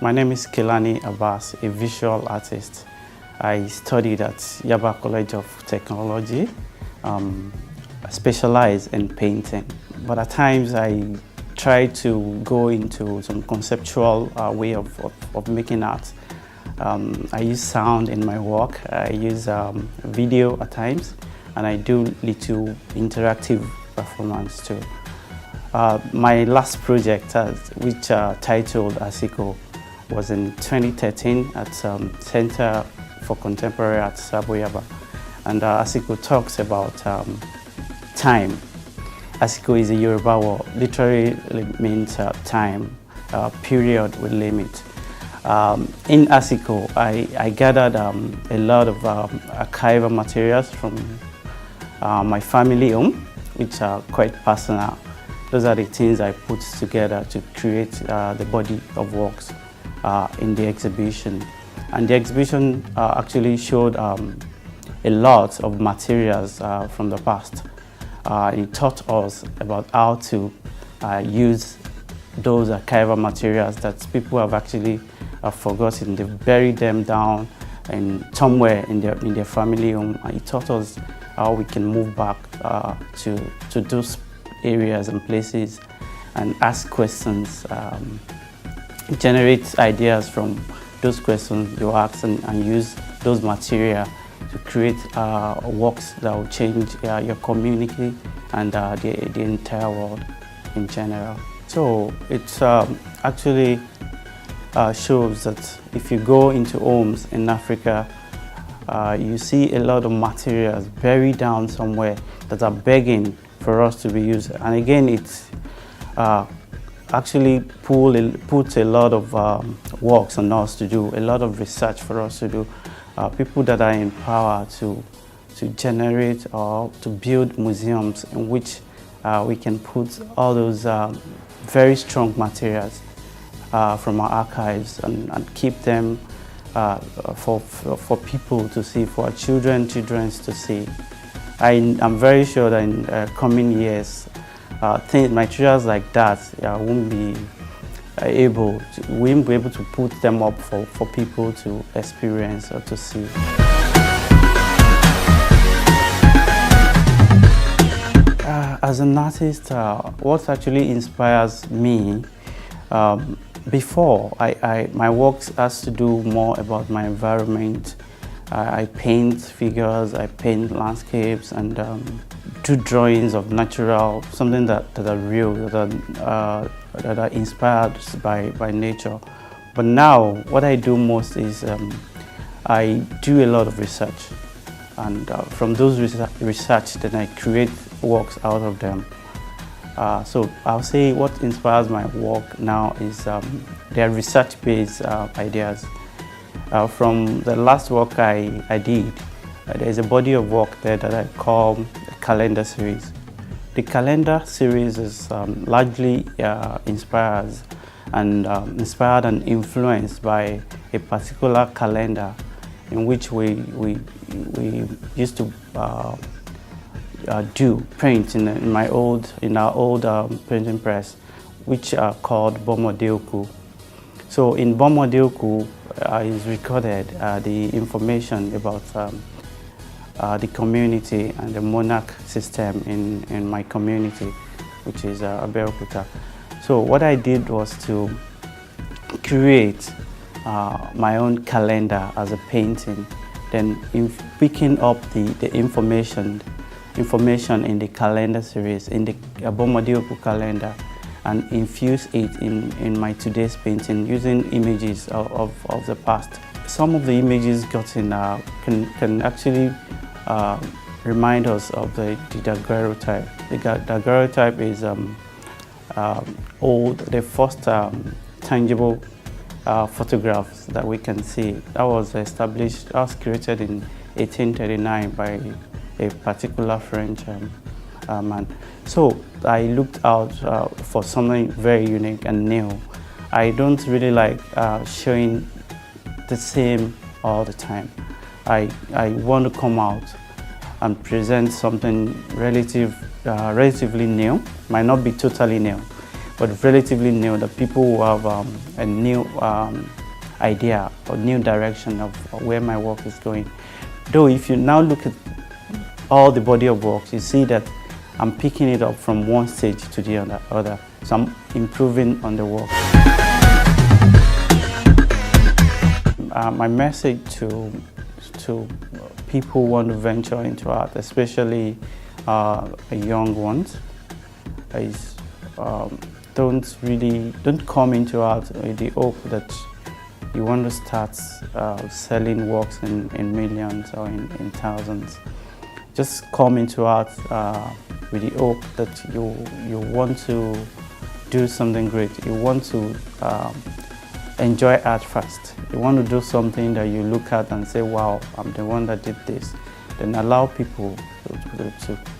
My name is Kelani Abbas, a visual artist. I studied at Yaba College of Technology. I specialize in painting, but at times I try to go into some conceptual way of making art. I use sound in my work, I use video at times, and I do little interactive performance too. My last project, which titled Asiko, was in 2013 at Center for Contemporary Art, Saboyaba. And Asiko talks about time. Asiko is a Yoruba word, literally means time, period with limit. In Asiko, I gathered a lot of archival materials from my family home, which are quite personal. Those are the things I put together to create the body of works in the exhibition. And the exhibition actually showed a lot of materials from the past. It taught us about how to use those archival materials that people have actually forgotten. They've buried them down and somewhere in their family home. It taught us how we can move back to those areas and places and ask questions, generate ideas from those questions you ask and use those material to create works that will change your community and the entire world in general. So it actually shows that if you go into homes in Africa, you see a lot of materials buried down somewhere that are begging for us to be used. And again, it's actually puts a lot of works on us to do, a lot of research for us to do. People that are in power to generate or to build museums in which we can put all those very strong materials from our archives and keep them for people to see, for our children to see. I'm very sure that in coming years, materials like that won't be able to put them up for people to experience or to see. As an artist, what actually inspires me, before my work has to do more about my environment. I paint figures, I paint landscapes, and do drawings of natural, something that are real, that are inspired by nature. But now, what I do most is I do a lot of research, and from those research, then I create works out of them. So I'll say what inspires my work now is their research-based ideas. From the last work I did, there's a body of work there that I call the calendar series. The calendar series is largely inspired and influenced by a particular calendar in which we used to do paint in our old printing press, which are called Bomodeoku. So in Bomodeoku is recorded the information about the community and the monarch system in my community, which is Abeokuta. So what I did was to create my own calendar as a painting, then picking up the information in the calendar series, in the Bomodeoku calendar, and infuse it in my today's painting using images of the past. Some of the images gotten can actually remind us of the daguerreotype. The daguerreotype is the first tangible photographs that we can see. That was created in 1839 by a particular French man. So I looked out for something very unique and new. I don't really like showing the same all the time. I want to come out and present something relatively new. Might not be totally new, but relatively new, that people who have a new idea or new direction of where my work is going. Though if you now look at all the body of work, you see that I'm picking it up from one stage to the other. So I'm improving on the work. My message to people who want to venture into art, especially young ones, is don't come into art with the hope that you want to start selling works in millions or in thousands. Just come into art with the hope that you want to do something great. You want to enjoy art first. You want to do something that you look at and say, wow, I'm the one that did this. Then allow people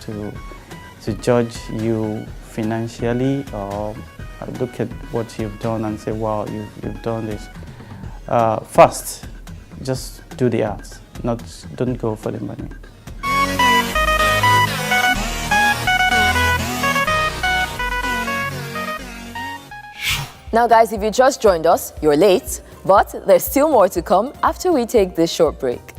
to judge you financially, or look at what you've done and say, wow, you've done this. First, just do the art, don't go for the money. Now guys, if you just joined us, you're late, but there's still more to come after we take this short break.